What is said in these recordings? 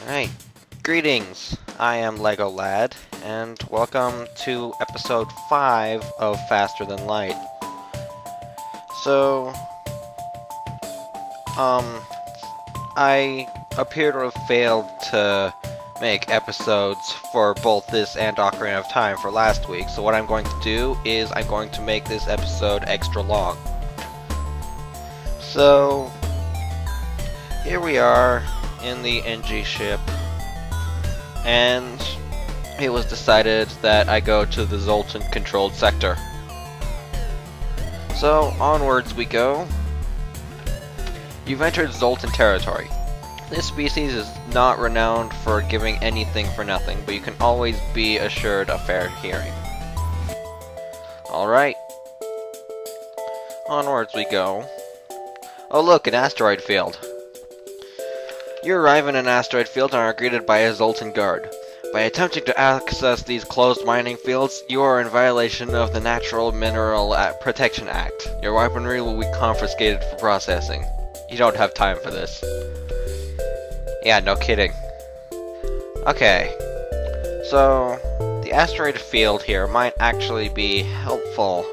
Alright, greetings, I am Lego Lad, and welcome to episode 5 of Faster Than Light. So, I appear to have failed to make episodes for both this and Ocarina of Time for last week, so what I'm going to do is I'm going to make this episode extra long. So, here we are in the Engi ship, and it was decided that I go to the Zoltan-controlled sector. So, onwards we go. You've entered Zoltan territory. This species is not renowned for giving anything for nothing, but you can always be assured a fair hearing. Alright. Onwards we go. Oh look, an asteroid field. You arrive in an asteroid field and are greeted by a Zoltan guard. By attempting to access these closed mining fields, you are in violation of the Natural Mineral Protection Act. Your weaponry will be confiscated for processing. You don't have time for this. Yeah, no kidding. Okay. So, the asteroid field here might actually be helpful,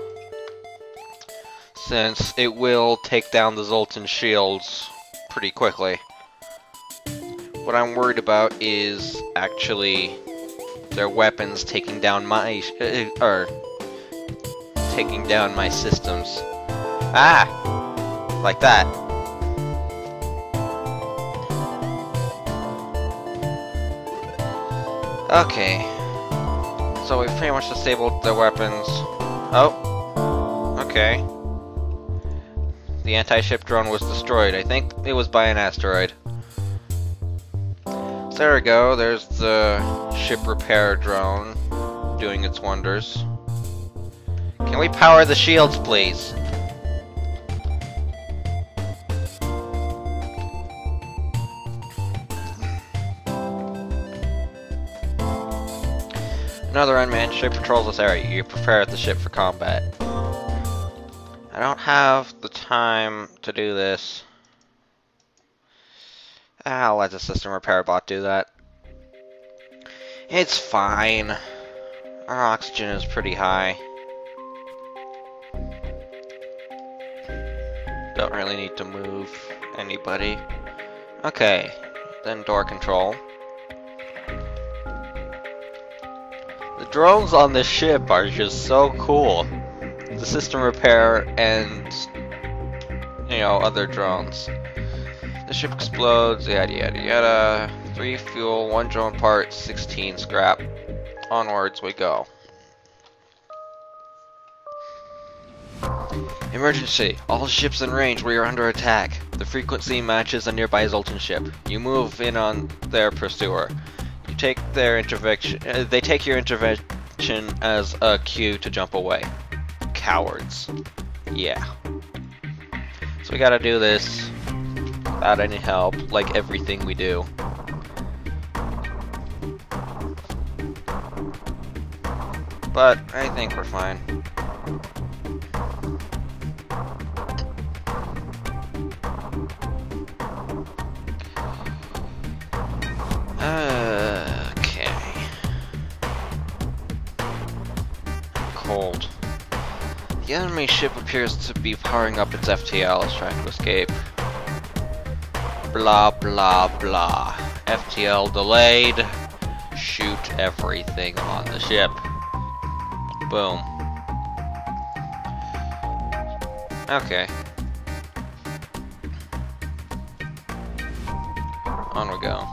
since it will take down the Zoltan shields pretty quickly. What I'm worried about is actually their weapons taking down my taking down my systems. Ah! Like that. Okay. So we've pretty much disabled their weapons. Oh. Okay. The anti-ship drone was destroyed. I think it was by an asteroid. There we go, there's the ship repair drone doing its wonders. Can we power the shields, please? Another unmanned ship patrols this area. You prepare the ship for combat. I don't have the time to do this. I'll let the system repair bot do that. It's fine. Our oxygen is pretty high. Don't really need to move anybody. Okay, then door control. The drones on this ship are just so cool. The system repair and, you know, other drones. The ship explodes, yada yada yada. 3 fuel, 1 drone part, 16 scrap. Onwards we go. Emergency. All ships in range, we are under attack. The frequency matches a nearby Zoltan ship. You move in on their pursuer. You take their intervention. They take your intervention as a cue to jump away. Cowards. Yeah. So we gotta do this without any help, like everything we do. But I think we're fine. Okay. Cold. The enemy ship appears to be powering up its FTL, is trying to escape. Blah blah blah. FTL delayed. Shoot everything on the ship. Boom. Okay. On we go.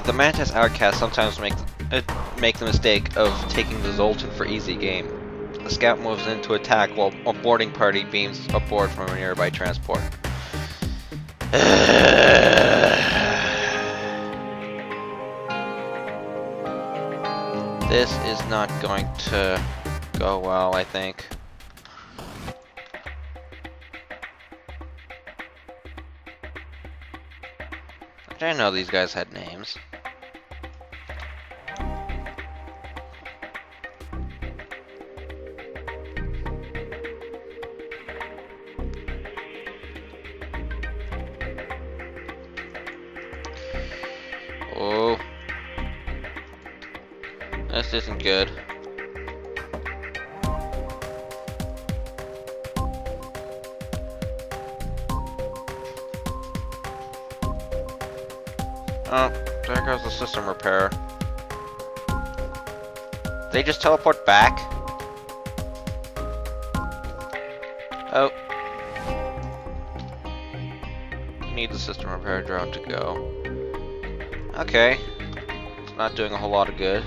The Mantis outcasts sometimes make the mistake of taking the Zoltan for easy game. The scout moves in to attack while a boarding party beams aboard from a nearby transport. This is not going to go well, I think. I didn't know these guys had names. This isn't good. Oh, there goes the system repair. They just teleport back? Oh. Need the system repair drone to go. Okay. It's not doing a whole lot of good.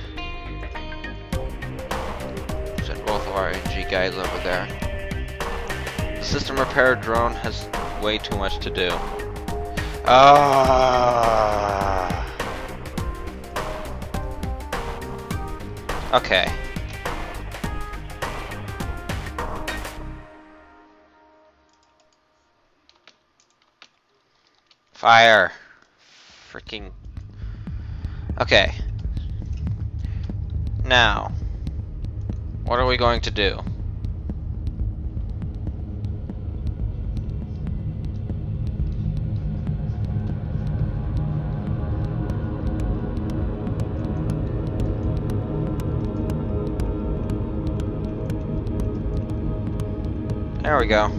Send both of our Engi guys over there. The system repair drone has way too much to do. Okay. Fire. Freaking. Okay. Now, what are we going to do? There we go.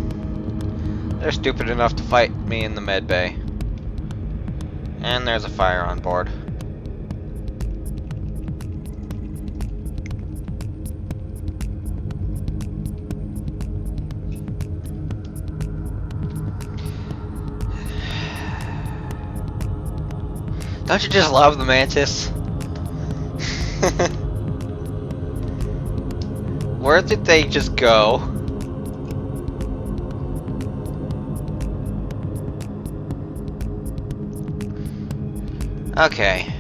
They're stupid enough to fight me in the med bay. And there's a fire on board. Don't you just love the Mantis? Where did they just go? Okay.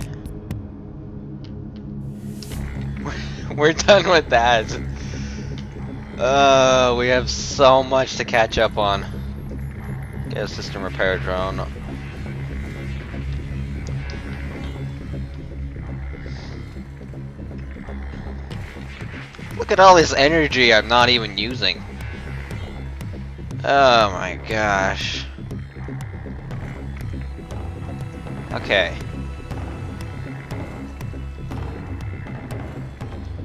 We're done with that. We have so much to catch up on. Get a system repair drone. Look at all this energy I'm not even using. Oh my gosh. Okay.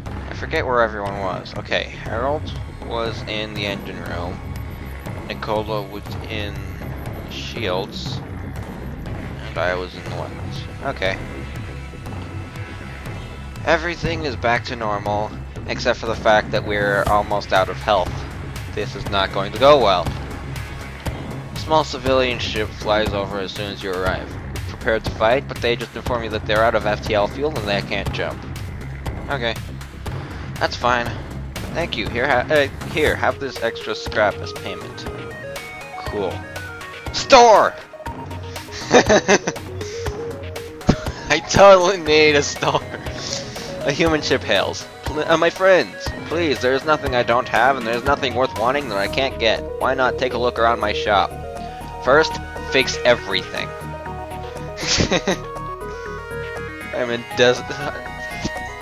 I forget where everyone was. Okay, Harold was in the engine room. Nicola was in shields. And I was in the weapons. Okay. Everything is back to normal, except for the fact that we're almost out of health. This is not going to go well. A small civilian ship flies over as soon as you arrive. Prepared to fight, but they just inform you that they're out of FTL fuel and they can't jump. Okay. That's fine. Thank you. Here, have this extra scrap as payment. Cool. Store! I totally need a store. A human ship hails. My friends, please, there's nothing I don't have and there's nothing worth wanting that I can't get. Why not take a look around my shop? First, fix everything. I'm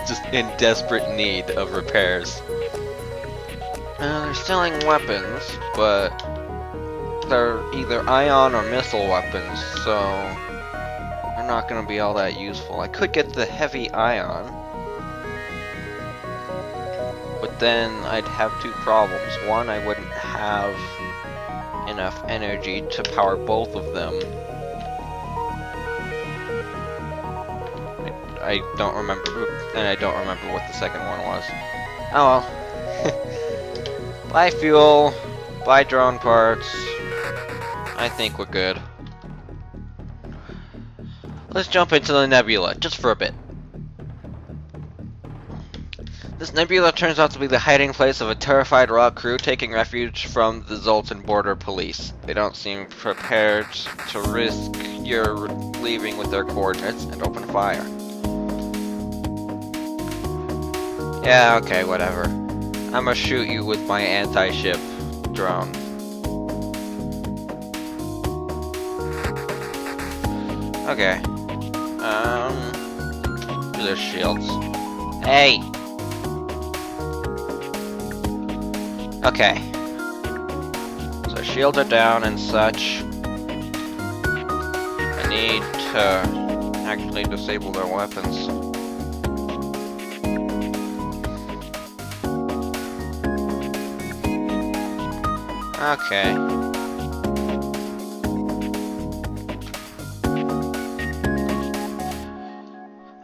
just in desperate need of repairs. They're selling weapons, but they're either ion or missile weapons, so they're not going to be all that useful. I could get the heavy ion, but then I'd have two problems. One, I wouldn't have enough energy to power both of them. I don't remember, and I don't remember what the second one was. Oh well. Buy fuel, buy drone parts. I think we're good. Let's jump into the nebula, just for a bit. This nebula turns out to be the hiding place of a terrified rock crew taking refuge from the Zoltan border police. They don't seem prepared to risk your leaving with their coordinates and open fire. Yeah, okay, whatever. I'ma shoot you with my anti-ship drone. Okay. There's shields. Hey! Okay. So shields are down and such. I need to actually disable their weapons. Okay.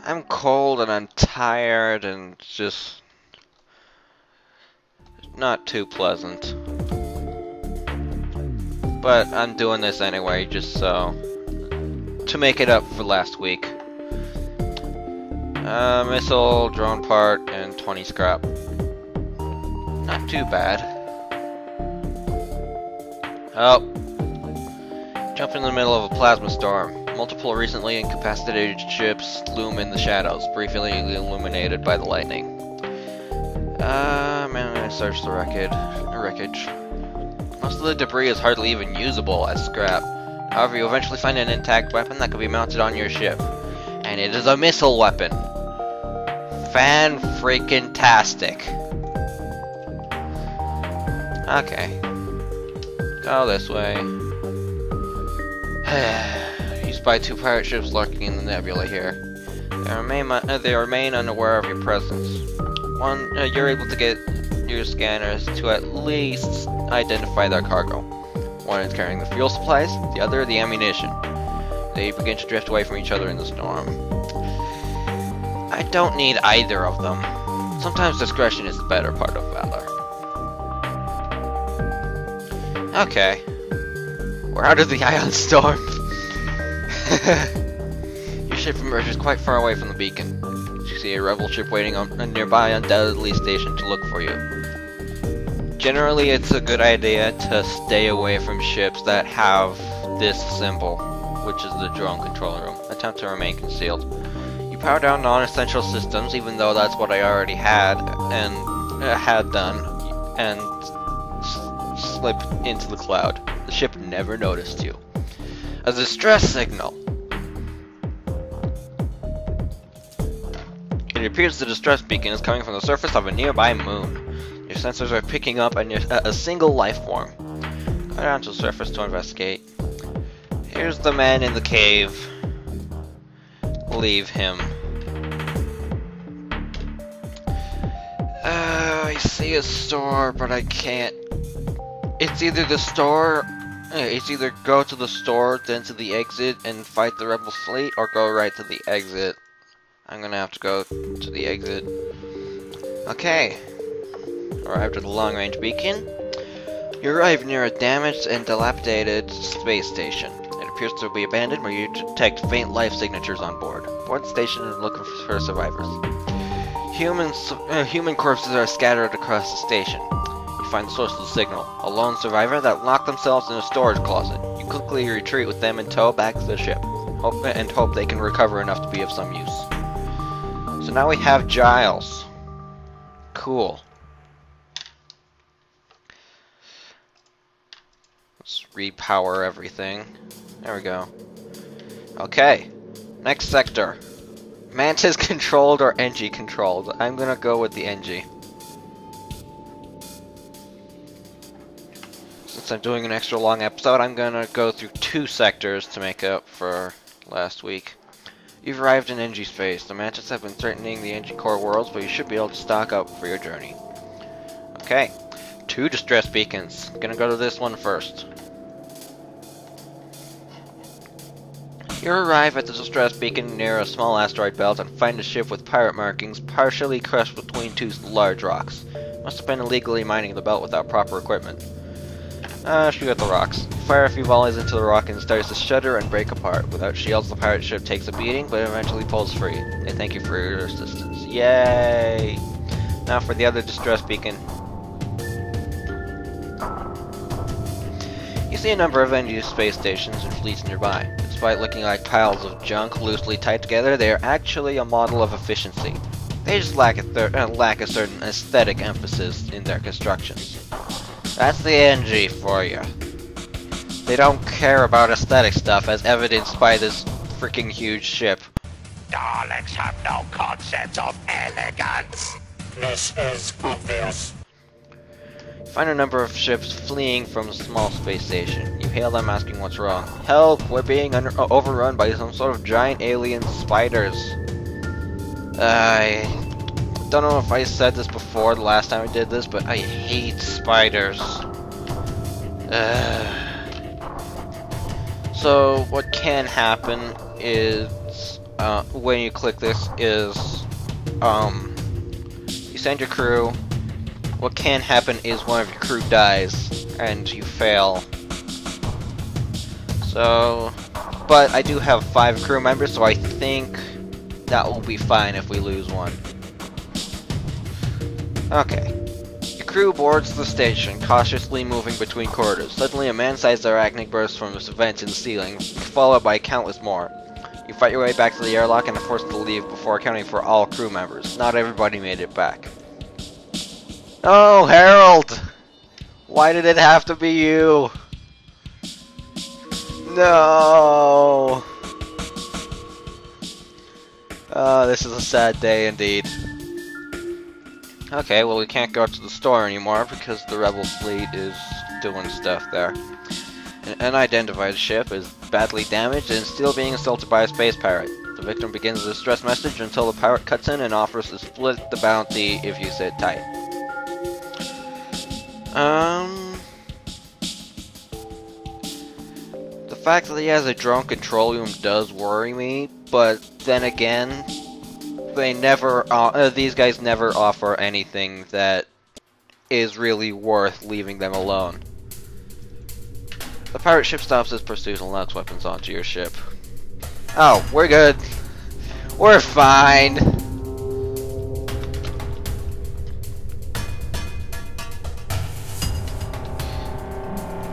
I'm cold and I'm tired and just not too pleasant. But I'm doing this anyway, just so to make it up for last week. Missile, drone part, and 20 scrap. Not too bad. Oh. Jump in the middle of a plasma storm. Multiple recently incapacitated ships loom in the shadows, briefly illuminated by the lightning. Man, I searched the wreckage. Most of the debris is hardly even usable as scrap. However, you eventually find an intact weapon that can be mounted on your ship. And it is a missile weapon. Fan-freaking-tastic. Okay. Go this way. You spy 2 pirate ships lurking in the nebula here. They remain unaware of your presence. You're able to get your scanners to at least identify their cargo. One is carrying the fuel supplies, the other the ammunition. They begin to drift away from each other in the storm. I don't need either of them. Sometimes discretion is the better part of valor. Okay. We're out of the ion storm. Your ship emerges quite far away from the beacon. You see a rebel ship waiting on a nearby undoubtedly station to look for you. Generally, it's a good idea to stay away from ships that have this symbol, which is the drone control room. Attempt to remain concealed. You power down non-essential systems, even though that's what I already had and had done, and slip into the cloud. The ship never noticed you. A distress signal. It appears the distress beacon is coming from the surface of a nearby moon. Your sensors are picking up a single life form. Go down to the surface to investigate. Here's the man in the cave. Leave him. I see a store, but I can't. It's either the store. It's either go to the store, then to the exit and fight the rebel fleet, or go right to the exit. I'm gonna have to go to the exit. Okay. Arrived at the long-range beacon. You arrive near a damaged and dilapidated space station. It appears to be abandoned, where you detect faint life signatures on board. Board the station and look for survivors. Human corpses are scattered across the station. You find the source of the signal, a lone survivor that locked themselves in a storage closet. You quickly retreat with them in tow back to the ship, and hope they can recover enough to be of some use. So now we have Giles. Cool. Let's repower everything. There we go. Okay. Next sector. Mantis controlled or Engi controlled? I'm gonna go with the Engi. Since I'm doing an extra long episode, I'm gonna go through 2 sectors to make up for last week. You've arrived in Engi space. The Mantis have been threatening the Engi core worlds, but you should be able to stock up for your journey. Okay. 2 distress beacons. Gonna go to this one first. You arrive at the distress beacon near a small asteroid belt and find a ship with pirate markings partially crushed between 2 large rocks. Must have been illegally mining the belt without proper equipment. Shoot at the rocks. Fire a few volleys into the rock and it starts to shudder and break apart. Without shields, the pirate ship takes a beating, but eventually pulls free. They thank you for your assistance. Yay! Now for the other distress beacon. You see a number of Engi space stations and fleets nearby. Despite looking like piles of junk loosely tied together, they are actually a model of efficiency. They just lack a certain aesthetic emphasis in their constructions. That's the Engi for you. They don't care about aesthetic stuff, as evidenced by this freaking huge ship. Daleks have no concept of elegance. This is obvious. Find a number of ships fleeing from a small space station. You hail them asking what's wrong. Help! We're being overrun by some sort of giant alien spiders. I don't know if I said this before the last time I did this, but I hate spiders. So what can happen is when you click this is you send your crew. What can happen is one of your crew dies and you fail. So, but I do have 5 crew members, so I think that will be fine if we lose one. Okay. Your crew boards the station, cautiously moving between corridors. Suddenly, a man-sized arachnid bursts from its vent in the ceiling, followed by countless more. You fight your way back to the airlock and are forced to leave before accounting for all crew members. Not everybody made it back. Oh, Harold! Why did it have to be you? No! Oh, this is a sad day indeed. Okay, well we can't go to the store anymore because the rebel fleet is doing stuff there. An unidentified ship is badly damaged and still being assaulted by a space pirate. The victim begins a distress message until the pirate cuts in and offers to split the bounty if you sit tight. The fact that he has a drone control room does worry me, but then again, they never, these guys never offer anything that is really worth leaving them alone. The pirate ship stops its pursuit and locks weapons onto your ship. Oh, we're good. We're fine.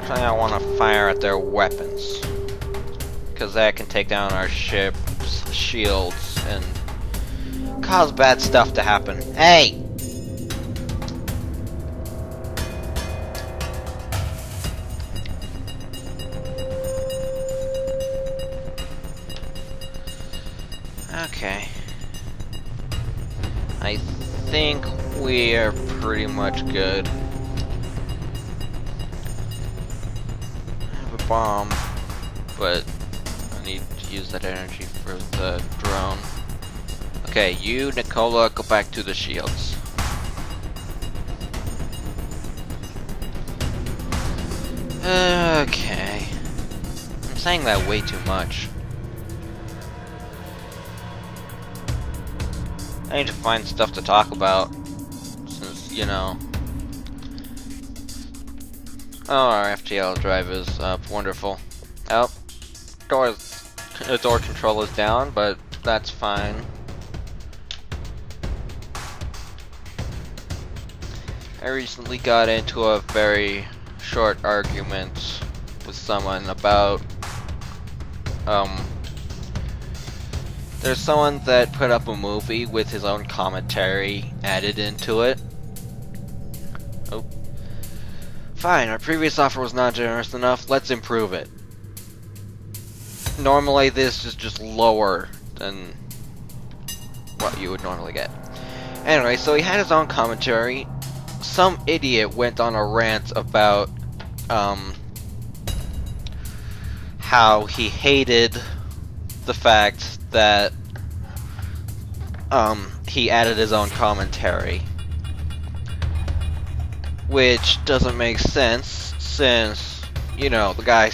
I don't want to fire at their weapons, because that can take down our ship's shields and cause bad stuff to happen. Hey! Okay. I think we're pretty much good. Bomb, but I need to use that energy for the drone. Okay, you, Nicola, go back to the shields. Okay. I'm saying that way too much. I need to find stuff to talk about, since, you know. Oh, our FTL drive is up. Wonderful. Oh, the door control is down, but that's fine. I recently got into a very short argument with someone about, there's someone that put up a movie with his own commentary added into it. Oh. Fine, our previous offer was not generous enough, let's improve it. Normally this is just lower than what you would normally get. Anyway, so he had his own commentary. Some idiot went on a rant about how he hated the fact that he added his own commentary. Which doesn't make sense, since, you know, the guy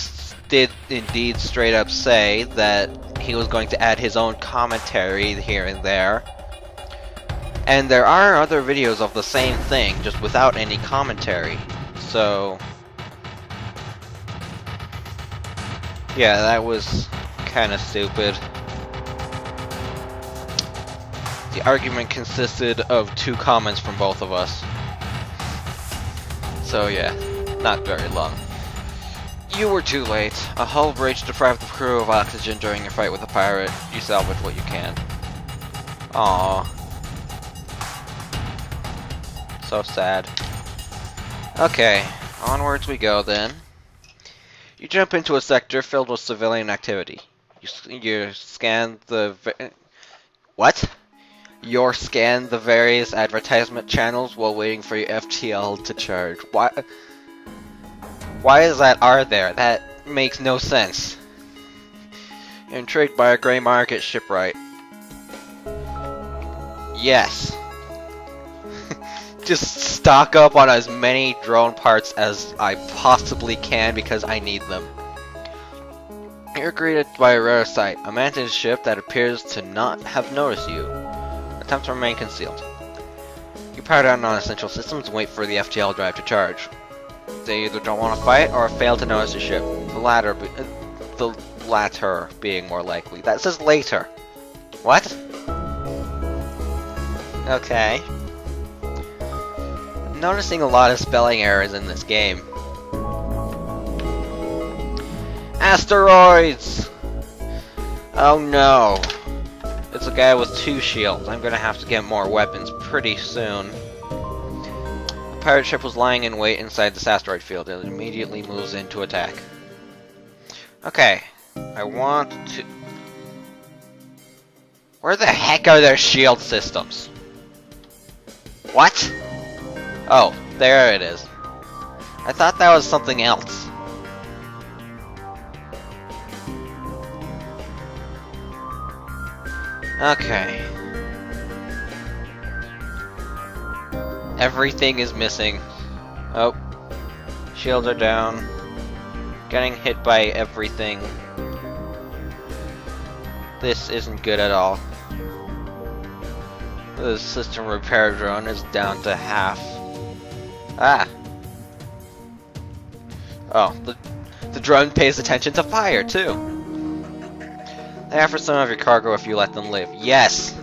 did indeed straight up say that he was going to add his own commentary here and there. And there are other videos of the same thing, just without any commentary. So, yeah, that was kind of stupid. The argument consisted of 2 comments from both of us. So yeah, not very long. You were too late. A hull breach deprived the crew of oxygen during your fight with the pirate. You salvage what you can. Aww. So sad. Okay, onwards we go then. You jump into a sector filled with civilian activity. You scan the... What? You scan the various advertisement channels while waiting for your FTL to charge. Why is that R there? That makes no sense. Intrigued by a gray market shipwright. Yes. just stock up on as many drone parts as I possibly can because I need them. You're greeted by a rare sight, a mantis ship that appears to not have noticed you. Attempt to remain concealed. You power down non-essential systems and wait for the FTL drive to charge. They either don't want to fight or fail to notice the ship. The latter being more likely. That says later. What? Okay. I'm noticing a lot of spelling errors in this game. Asteroids! Oh no. It's a guy with 2 shields. I'm gonna have to get more weapons pretty soon. The pirate ship was lying in wait inside this asteroid field. It immediately moves in to attack. Okay. I want to... Where the heck are their shield systems? What? Oh, there it is. I thought that was something else. Okay. Everything is missing. Oh. Shields are down. Getting hit by everything. This isn't good at all. The system repair drone is down to half. Ah! Oh, the drone pays attention to fire, too. They offer some of your cargo if you let them live. Yes!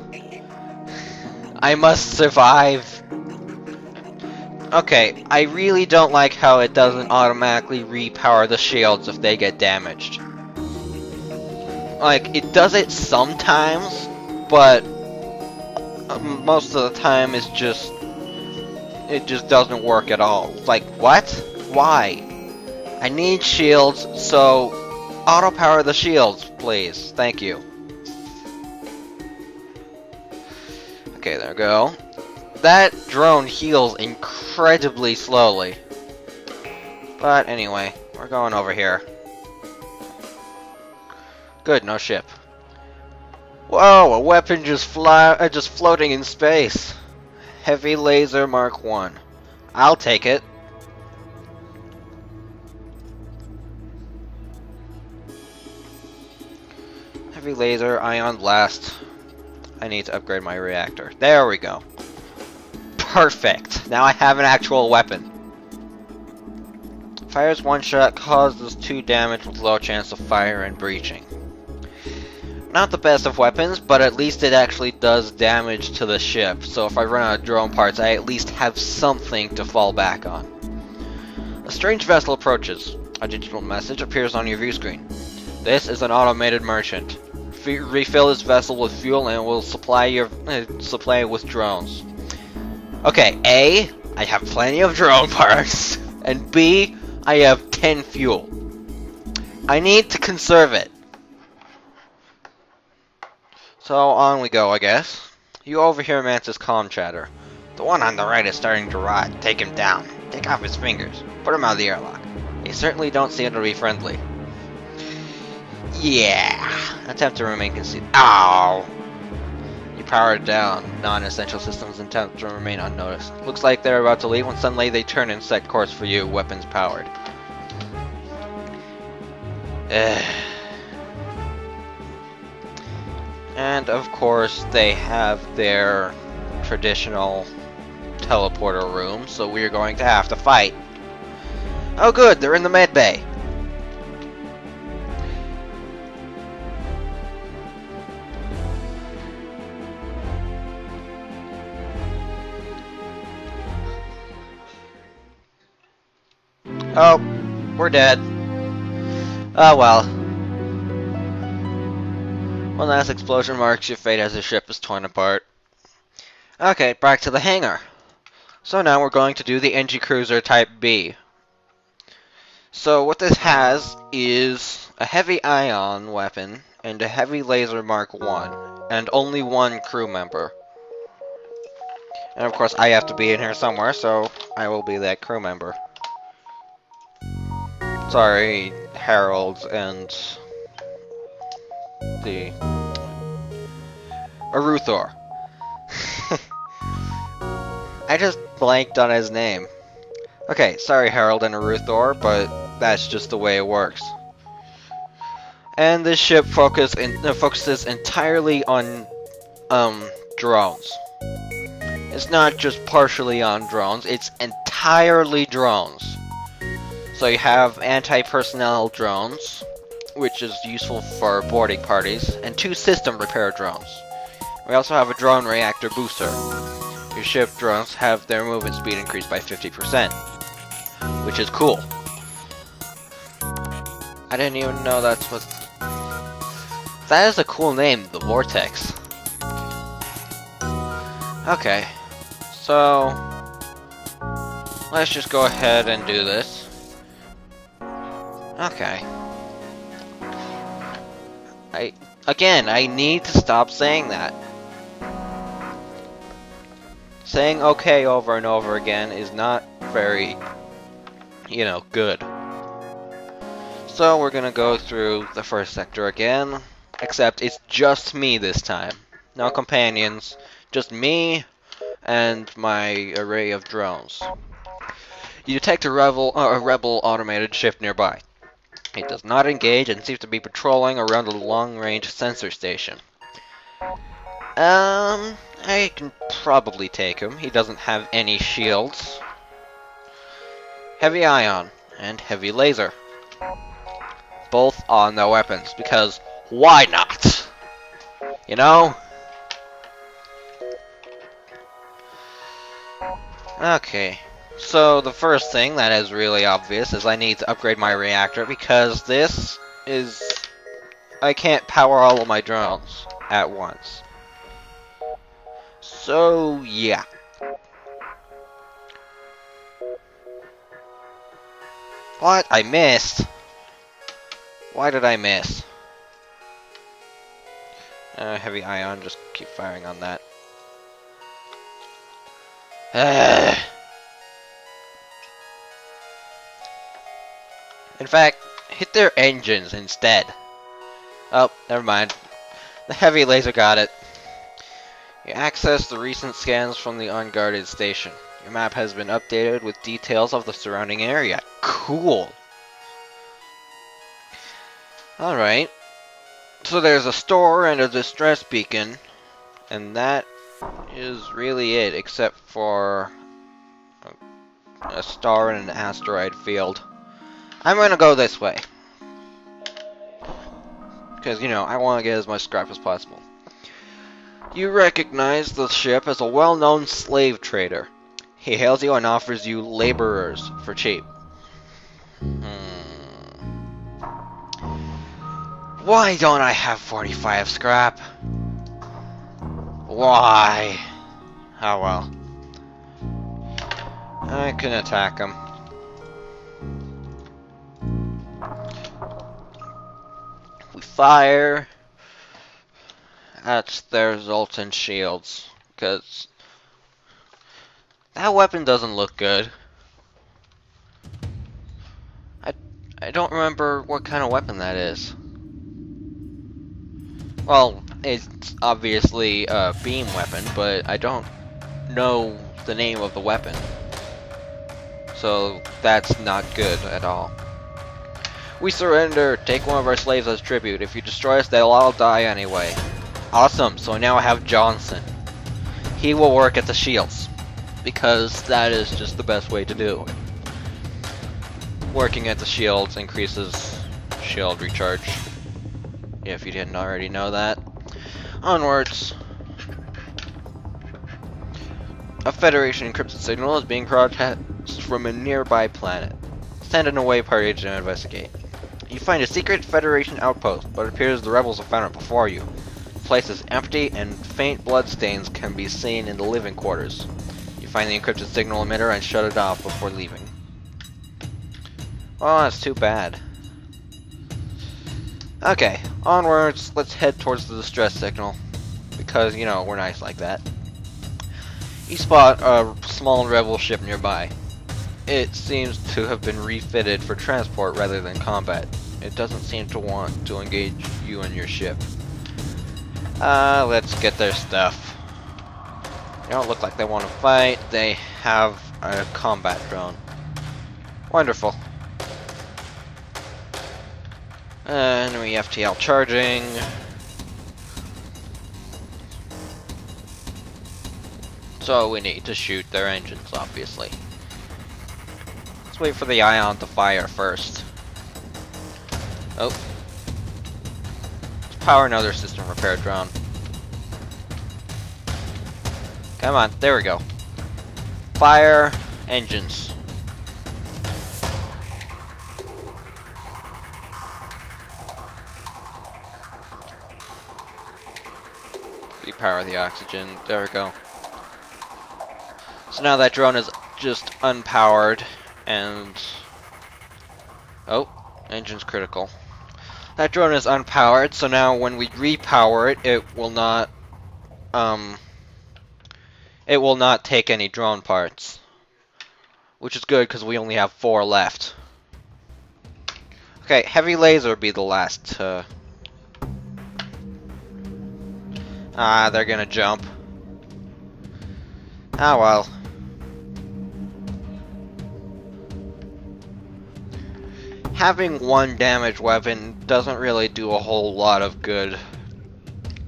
I must survive! Okay, I really don't like how it doesn't automatically repower the shields if they get damaged. Like, it does it sometimes, but most of the time it just doesn't work at all. Like, what? Why? I need shields, so auto-power the shields, please. Thank you. Okay, there we go. That drone heals incredibly slowly. But anyway, we're going over here. Good, no ship. Whoa, a weapon just floating in space. Heavy laser Mark 1. I'll take it. Heavy laser, ion blast. I need to upgrade my reactor. There we go. Perfect! Now I have an actual weapon. Fires 1 shot, causes 2 damage with low chance of fire and breaching. Not the best of weapons, but at least it actually does damage to the ship, so if I run out of drone parts, I at least have something to fall back on. A strange vessel approaches. A digital message appears on your view screen. This is an automated merchant. Refill this vessel with fuel and it will supply it with drones. Okay, A, I have plenty of drone parts, and B, I have 10 fuel. I need to conserve it. So on we go, I guess. You overhear Mantis' comm chatter. The one on the right is starting to rot. Take him down. Take off his fingers. Put him out of the airlock. They certainly don't seem to be friendly. Yeah. Attempt to remain concealed. Ow! You power it down. Non-essential systems attempt to remain unnoticed. Looks like they're about to leave when suddenly they turn and set course for you, weapons powered. And of course they have their traditional teleporter room, so we're going to have to fight. Oh good, they're in the med bay. Oh, we're dead. Oh well. One last explosion marks your fate as the ship is torn apart. Okay, back to the hangar. So now we're going to do the Engi Cruiser Type B. So what this has is a heavy ion weapon and a heavy laser Mark 1, and only 1 crew member. And of course I have to be in here somewhere, so I will be that crew member. Sorry, Harold and the Aruthor. I just blanked on his name. Okay, sorry Harold and Aruthor, but that's just the way it works. And this ship focuses entirely on, drones. It's not just partially on drones, it's entirely drones. So you have anti-personnel drones, which is useful for boarding parties, and 2 system repair drones. We also have a drone reactor booster. Your ship drones have their movement speed increased by 50%, which is cool. I didn't even know that's what... That is a cool name, the Vortex. Okay, so... let's just go ahead and do this. Okay. I need to stop saying that. Saying okay over and over again is not very, you know, good. So we're gonna go through the first sector again, except it's just me this time. No companions, just me and my array of drones. You detect a rebel automated ship nearby. It does not engage and seems to be patrolling around a long-range sensor station. I can probably take him. He doesn't have any shields. Heavy ion and heavy laser. Both on their weapons, because why not? You know? Okay. So the first thing that is really obvious is I need to upgrade my reactor because this is... I can't power all of my drones at once. So, yeah. What? I missed. Why did I miss? Heavy ion, just keep firing on that. In fact, hit their engines instead. Oh, never mind. The heavy laser got it. You access the recent scans from the unguarded station. Your map has been updated with details of the surrounding area. Cool! Alright. So there's a store and a distress beacon. And that is really it, except for a star and an asteroid field. I'm gonna go this way. Because, you know, I want to get as much scrap as possible. You recognize the ship as a well-known slave trader. He hails you and offers you laborers for cheap. Why don't I have 45 scrap? Why? Oh well. I can attack him. We fire at their Zoltan shields, because that weapon doesn't look good. I don't remember what kind of weapon that is. Well, it's obviously a beam weapon, but I don't know the name of the weapon. So that's not good at all. We surrender. Take one of our slaves as tribute. If you destroy us, they'll all die anyway. Awesome, so now I have Johnson. He will work at the shields, because that is just the best way to do it. Working at the shields increases shield recharge, if you didn't already know that. Onwards. A Federation encrypted signal is being broadcast from a nearby planet. Send an away party to investigate. You find a secret Federation outpost, but it appears the rebels have found it before you. The place is empty, and faint bloodstains can be seen in the living quarters. You find the encrypted signal emitter and shut it off before leaving. Well, that's too bad. Okay, onwards, let's head towards the distress signal. Because, you know, we're nice like that. You spot a small rebel ship nearby. It seems to have been refitted for transport rather than combat. It doesn't seem to want to engage you and your ship. Let's get their stuff. They don't look like they want to fight. They have a combat drone. Wonderful. Enemy FTL charging. So we need to shoot their engines, obviously. Let's wait for the ion to fire first. Oh. Let's power another system repair drone. Come on, there we go. Fire engines. Repower the oxygen. There we go. So now that drone is just unpowered and... Oh, engine's critical. That drone is unpowered, so now when we repower it, it will not take any drone parts. Which is good because we only have 4 left. Okay, heavy laser will be the last. They're gonna jump. Ah well. Having one damaged weapon doesn't really do a whole lot of good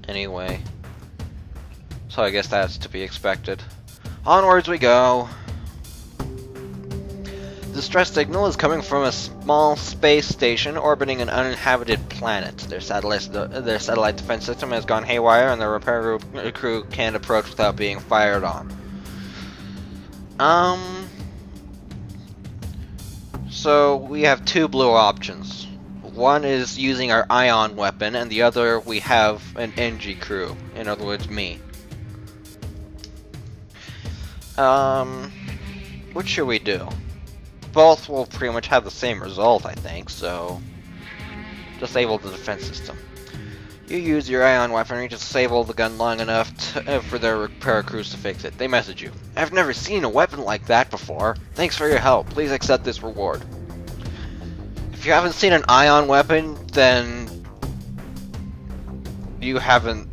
anyway. So I guess that's to be expected. Onwards we go. The distress signal is coming from a small space station orbiting an uninhabited planet. Their satellite defense system has gone haywire and the repair crew can't approach without being fired on. So we have 2 blue options. One is using our ion weapon, and the other we have an Engi crew. In other words, me. What should we do? Both will pretty much have the same result, I think, so... Disable the defense system. You use your ion weaponry to disable the gun long enough for their repair crews to fix it. They message you. I've never seen a weapon like that before. Thanks for your help. Please accept this reward. If you haven't seen an ion weapon, then you haven't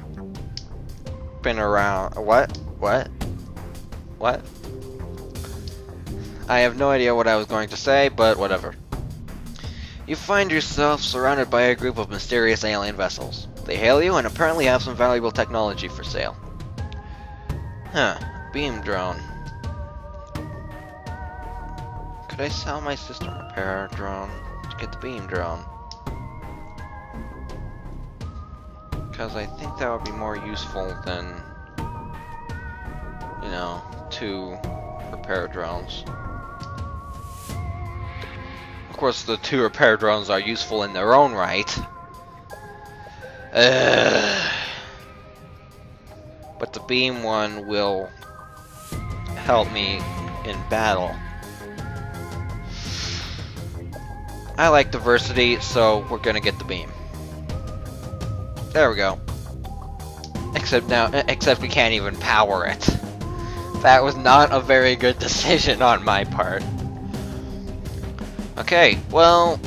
been around. What? I have no idea what I was going to say, but whatever. You find yourself surrounded by a group of mysterious alien vessels. They hail you and apparently have some valuable technology for sale. Huh, beam drone. Could I sell my system repair drone to get the beam drone? Because I think that would be more useful than, you know, 2 repair drones. Of course, the 2 repair drones are useful in their own right. But the beam one will help me in battle. I like diversity, so we're gonna get the beam. There we go. Except we can't even power it. That was not a very good decision on my part. Okay, well,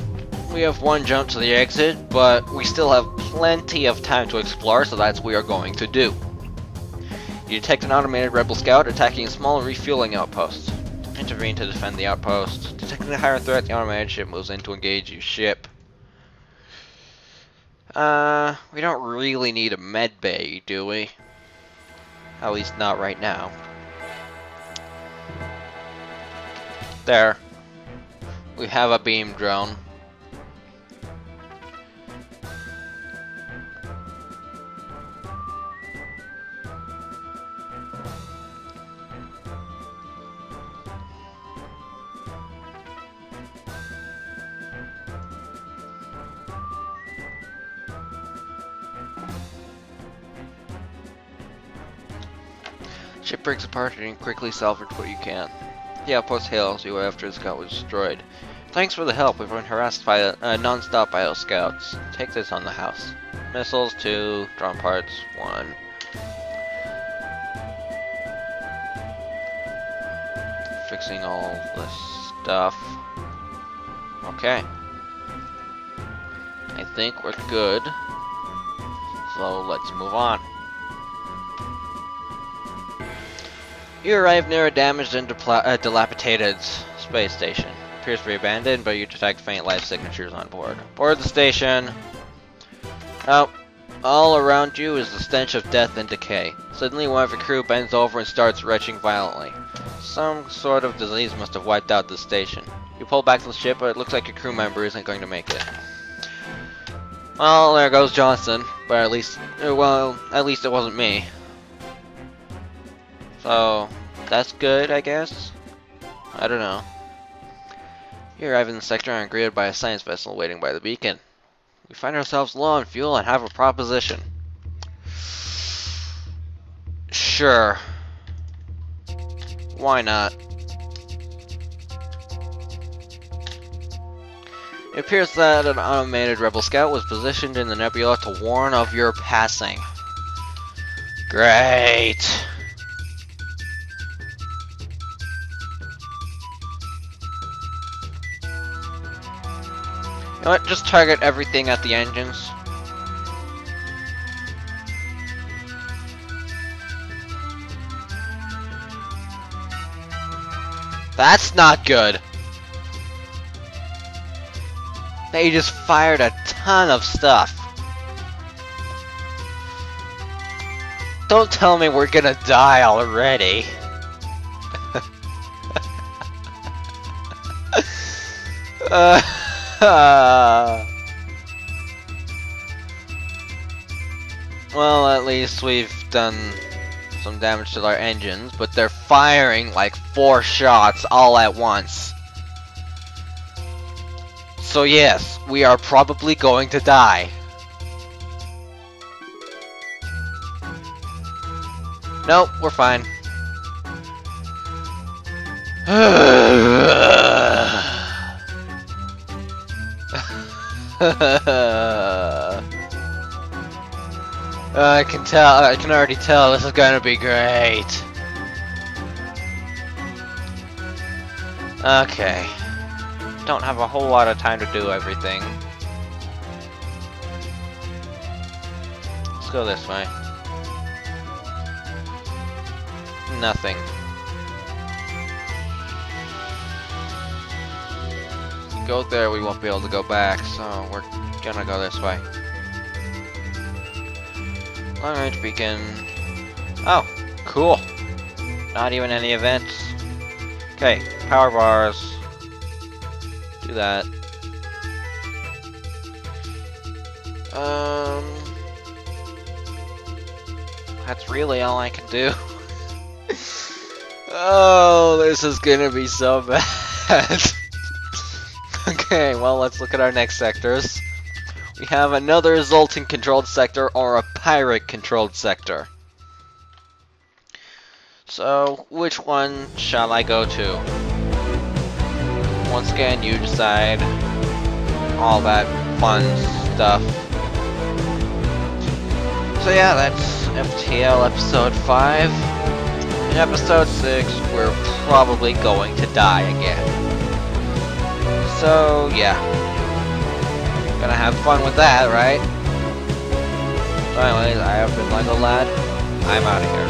we have 1 jump to the exit, but we still have plenty of time to explore, so that's what we are going to do. You detect an automated rebel scout attacking a small refueling outpost. Intervene to defend the outpost. Detecting a higher threat, the automated ship moves in to engage your ship. We don't really need a med bay, do we? At least not right now. There. We have a beam drone. Ship breaks apart and quickly salvage what you can. The outpost hails you after the scout was destroyed. Thanks for the help. We've been harassed by non-stop by those scouts. Take this on the house. Missiles 2, drone parts 1. Fixing all this stuff. Okay. I think we're good. So let's move on. You arrive near a damaged and dilapidated space station. Appears to be abandoned, but you detect faint life signatures on board. Board the station. Oh, all around you is the stench of death and decay. Suddenly, one of your crew bends over and starts retching violently. Some sort of disease must have wiped out the station. You pull back to the ship, but it looks like your crew member isn't going to make it. Well, there goes Johnson, but at least it wasn't me. So, that's good, I guess? I don't know. You arrive in the sector and are greeted by a science vessel waiting by the beacon. We find ourselves low on fuel and have a proposition. Sure. Why not? It appears that an automated rebel scout was positioned in the nebula to warn of your passing. Great! You know what? Just target everything at the engines. That's not good! They just fired a ton of stuff. Don't tell me we're gonna die already. Well, at least we've done some damage to our engines, but they're firing like 4 shots all at once. So yes, we are probably going to die. Nope, we're fine. I can already tell this is gonna be great. Okay. Don't have a whole lot of time to do everything. Let's go this way. Nothing. If we go there, we won't be able to go back, so we're gonna go this way. Long range beacon. Oh, cool. Not even any events. Okay, power bars. Do that. That's really all I can do. Oh, this is gonna be so bad. Okay, well, let's look at our next sectors. We have another Zoltan controlled sector or a pirate controlled sector. So, which one shall I go to? Once again, you decide. All that fun stuff. So yeah, that's FTL episode 5. In episode 6, we're probably going to die again. So yeah. Gonna have fun with that, right? So anyways, I have been Lego Lad. I'm out of here.